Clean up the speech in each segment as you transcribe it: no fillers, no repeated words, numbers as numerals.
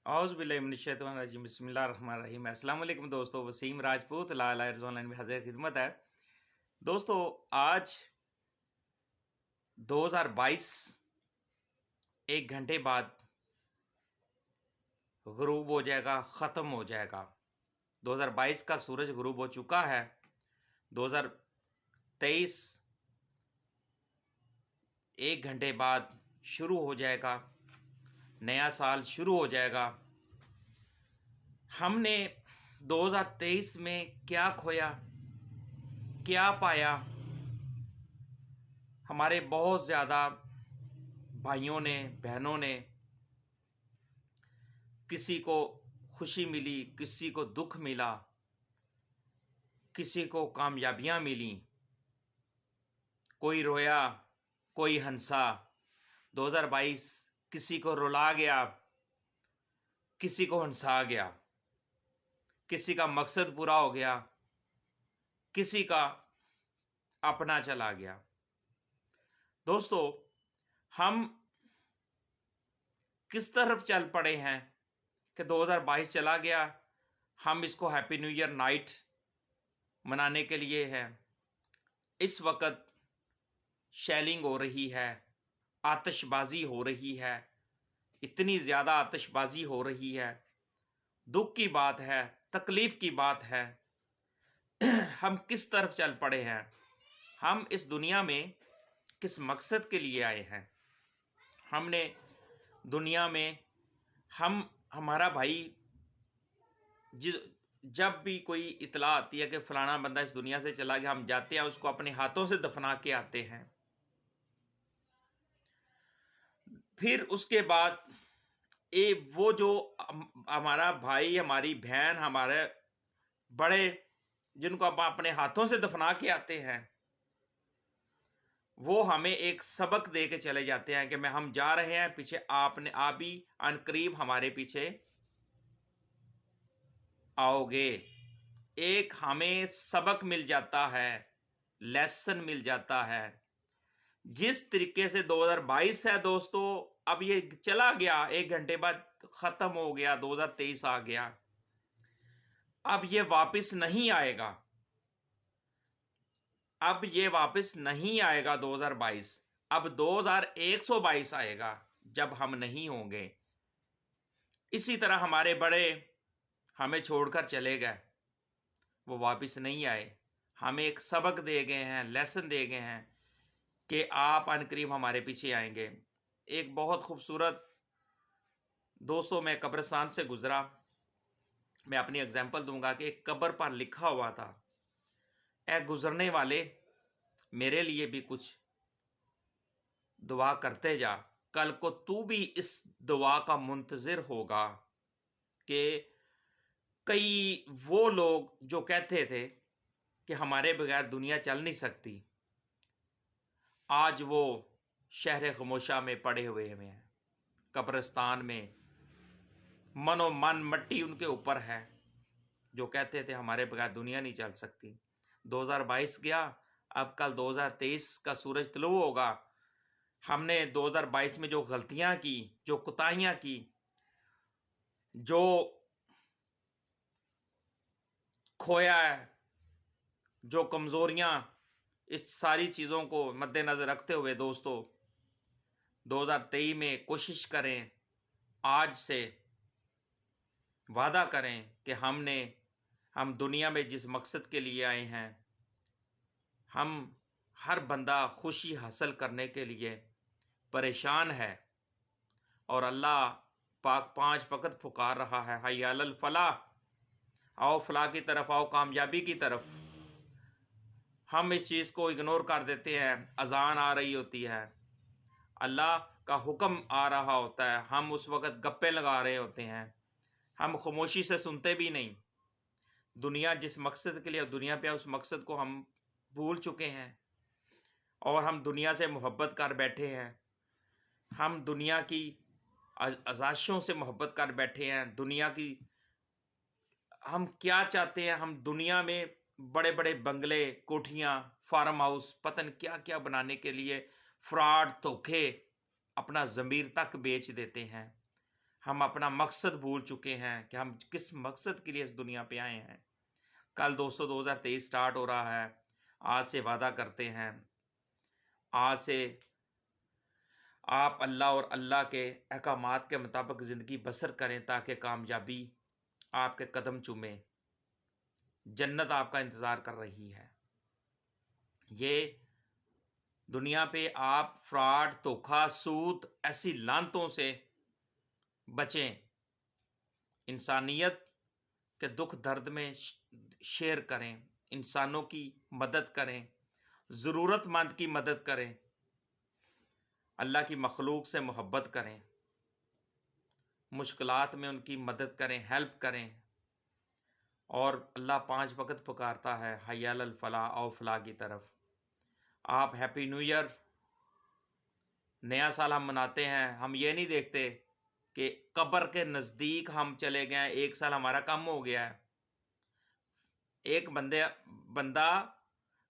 औज़ुबिल्लाहिमिनश्शैतानिर्रजीम बिस्मिल्लाहिर्रहमानिर्रहीम। अस्सलाम वालेकुम दोस्तों, वसीम राजपूत लाला ऑनलाइन में हाजिर खिदमत है। दोस्तों, आज 2022 एक घंटे बाद गुरूब हो जाएगा, ख़त्म हो जाएगा। 2022 का सूरज गुरूब हो चुका है। 2023 एक घंटे बाद शुरू हो जाएगा, नया साल शुरू हो जाएगा। हमने 2023 में क्या खोया, क्या पाया? हमारे बहुत ज़्यादा भाइयों ने, बहनों ने, किसी को खुशी मिली, किसी को दुख मिला, किसी को कामयाबियां मिली, कोई रोया, कोई हंसा। 2022 किसी को रुला गया, किसी को हंसा गया, किसी का मकसद पूरा हो गया, किसी का अपना चला गया। दोस्तों, हम किस तरफ चल पड़े हैं कि 2022 चला गया, हम इसको हैप्पी न्यू ईयर नाइट मनाने के लिए है। इस वक्त शेलिंग हो रही है, आतिशबाजी हो रही है, इतनी ज़्यादा आतिशबाजी हो रही है। दुख की बात है, तकलीफ़ की बात है। हम किस तरफ चल पड़े हैं? हम इस दुनिया में किस मकसद के लिए आए हैं? हमने दुनिया में हमारा भाई जब भी कोई इतला आती है कि फलाना बंदा इस दुनिया से चला गया, हम जाते हैं, उसको अपने हाथों से दफना के आते हैं। फिर उसके बाद वो जो हमारा भाई, हमारी बहन, हमारे बड़े, जिनको आप अपने हाथों से दफना के आते हैं, वो हमें एक सबक दे के चले जाते हैं कि हम जा रहे हैं, पीछे आप भी अनकरीब हमारे पीछे आओगे। एक हमें सबक मिल जाता है, लेसन मिल जाता है। जिस तरीके से 2022 है दोस्तों, अब ये चला गया, एक घंटे बाद खत्म हो गया, 2023 आ गया। अब ये वापस नहीं आएगा, अब ये वापस नहीं आएगा 2022। अब 2122 आएगा, जब हम नहीं होंगे। इसी तरह हमारे बड़े हमें छोड़कर चले गए, वो वापस नहीं आए। हमें एक सबक दे गए हैं, लेसन दे गए हैं कि आप अनकरीब हमारे पीछे आएंगे। एक बहुत खूबसूरत दोस्तों, मैं कब्रिस्तान से गुजरा, मैं अपनी एग्जांपल दूंगा कि एक कब्र पर लिखा हुआ था, ए गुजरने वाले, मेरे लिए भी कुछ दुआ करते जा, कल को तू भी इस दुआ का मुंतज़िर होगा। कि कई वो लोग जो कहते थे कि हमारे बगैर दुनिया चल नहीं सकती, आज वो शहर खामोशा में पड़े हुए हैं, कब्रिस्तान में, मनो मन मट्टी उनके ऊपर है, जो कहते थे हमारे बगैर दुनिया नहीं चल सकती। 2022 गया, अब कल 2023 का सूरज तुलू होगा। हमने 2022 में जो गलतियां की, जो कोताहियां की, जो खोया है, जो कमज़ोरियां, इस सारी चीज़ों को मद्देनज़र रखते हुए दोस्तों, 2023 में कोशिश करें, आज से वादा करें कि हम दुनिया में जिस मकसद के लिए आए हैं, हम हर बंदा खुशी हासिल करने के लिए परेशान है, और अल्लाह पाक 5 वक़्त पुकार रहा है, हय्या अलल फलाह, आओ फलाह की तरफ, आओ कामयाबी की तरफ। हम इस चीज़ को इग्नोर कर देते हैं। अजान आ रही होती है, अल्लाह का हुक्म आ रहा होता है, हम उस वक़्त गप्पे लगा रहे होते हैं, हम खामोशी से सुनते भी नहीं। दुनिया जिस मकसद के लिए दुनिया पे, उस मकसद को हम भूल चुके हैं, और हम दुनिया से मोहब्बत कर बैठे हैं। हम दुनिया की आज़ाइशों से मोहब्बत कर बैठे हैं। दुनिया की हम क्या चाहते हैं? हम दुनिया में बड़े बड़े बंगले, कोठियाँ, फार्म हाउस, पता नहीं क्या क्या बनाने के लिए फ्रॉड, धोखे, अपना ज़मीर तक बेच देते हैं। हम अपना मकसद भूल चुके हैं कि हम किस मकसद के लिए इस दुनिया पे आए हैं। कल दोस्तों 2023 स्टार्ट हो रहा है। आज से वादा करते हैं, आज से आप अल्लाह और अल्लाह के अहकामात के मुताबिक ज़िंदगी बसर करें ताकि कामयाबी आपके कदम चूमे, जन्नत आपका इंतज़ार कर रही है। ये दुनिया पे आप फ्रॉड, धोखा, सूद, ऐसी लानतों से बचें। इंसानियत के दुख दर्द में शेयर करें, इंसानों की मदद करें, ज़रूरतमंद की मदद करें, अल्लाह की मखलूक से मोहब्बत करें, मुश्किलात में उनकी मदद करें, हेल्प करें। और अल्लाह 5 वक्त पुकारता है, हय्या अलल फलाह, आओ फलाह की तरफ। आप हैप्पी न्यू ईयर, नया साल हम मनाते हैं। हम ये नहीं देखते कि कब्र के नज़दीक हम चले गए, 1 साल हमारा कम हो गया है। एक बंदा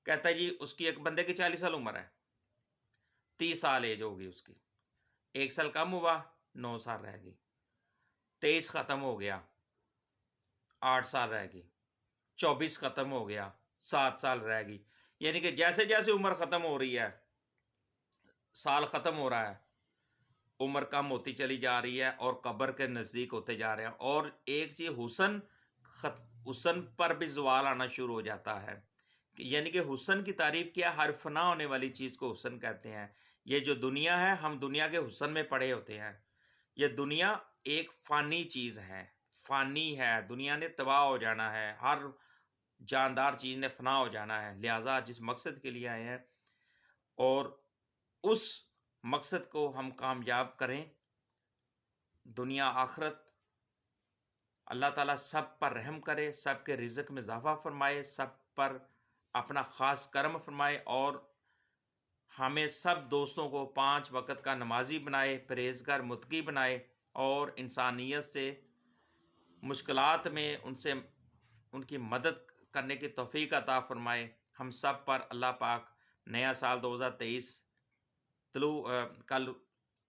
कहता है जी उसकी, एक बंदे की 40 साल उम्र है, 30 साल एज होगी उसकी, 1 साल कम हुआ, 9 साल रह गई, 23 ख़त्म हो गया, 8 साल रह गई, 24 ख़त्म हो गया, 7 साल रह गई। यानी कि जैसे जैसे उम्र ख़त्म हो रही है, साल ख़त्म हो रहा है, उम्र कम होती चली जा रही है और कब्र के नज़दीक होते जा रहे हैं। और एक चीज़ हुस्न पर भी ज़वाल आना शुरू हो जाता है। यानी कि हुस्न की तारीफ़ क्या, हर फना होने वाली चीज़ को हुस्न कहते हैं। ये जो दुनिया है, हम दुनिया के हुस्न में पड़े होते हैं। ये दुनिया एक फ़ानी चीज़ है, फ़ानी है, दुनिया ने तबाह हो जाना है, हर जानदार चीज़ ने फना हो जाना है। लिहाजा जिस मकसद के लिए आए हैं और उस मकसद को हम कामयाब करें। दुनिया आखिरत अल्लाह ताला सब पर रहम करे, सब के रिज़्क में इजाफ़ा फरमाए, सब पर अपना ख़ास करम फरमाए और हमें सब दोस्तों को 5 वक़्त का नमाज़ी बनाए, परहेज़गार, मुत्तकी बनाए और इंसानियत से मुश्किलात में उनसे उनकी मदद करने की तौफ़ीक अता फ़रमाए। हम सब पर अल्लाह पाक नया साल 2023 कल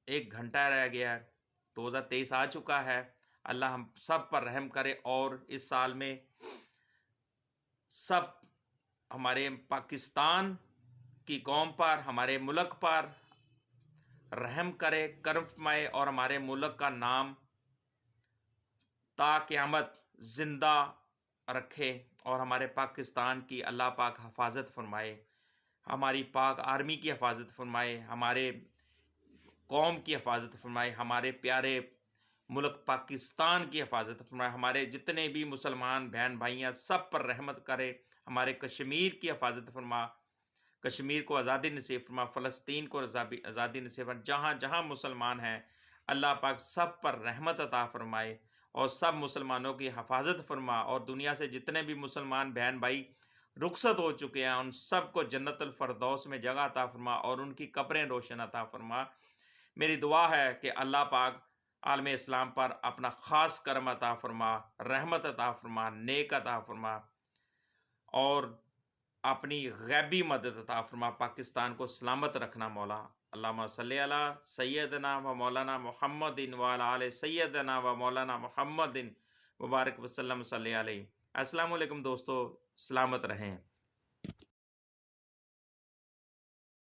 1 घंटा रह गया है, 2023 आ चुका है। अल्लाह हम सब पर रहम करे और इस साल में सब हमारे पाकिस्तान की कौम पर, हमारे मुल्क पर रहम करे, करम फरमाए और हमारे मुल्क का नाम ता क़यामत ज़िंदा रखे और हमारे पाकिस्तान की अल्लाह पाक हिफाजत फरमाए, हमारी पाक आर्मी की हिफाजत फरमाए, हमारे कौम की हिफाजत फरमाए, हमारे प्यारे मुल्क पाकिस्तान की हिफाजत फरमाए, हमारे जितने भी मुसलमान बहन भाई हैं सब पर रहमत करे, हमारे कश्मीर की हिफाजत फरमा, कश्मीर को आज़ादी नसीब फरमा, फ़लस्तीन को आज़ादी नसीब फरमा। जहाँ जहाँ मुसलमान हैं अल्लाह पाक सब पर रहमत अता फ़रमाए और सब मुसलमानों की हिफाजत फरमा और दुनिया से जितने भी मुसलमान बहन भाई रुखसत हो चुके हैं उन सब को जन्नतुल फ़िरदौस में जगह अता फ़रमा और उनकी कब्रें रोशन अता फ़रमा। मेरी दुआ है कि अल्लाह पाक आलम इस्लाम पर अपना ख़ास करम अता फ़रमा, रहमत अता फ़रमा, नेक अता फ़रमा और अपनी गैबी मदद अता फ़रमा, पाकिस्तान को सलामत रखना मौला। अल्लाहुम्मा सल्ली अला सय्यदना व मौलाना मुहम्मदिन व अला आले सय्यदना व मौलाना मुहम्मदिन मुबारक वसल्लम सल्ली अलैहि। अस्सलामु अलैकुम दोस्तों, सलामत रहें।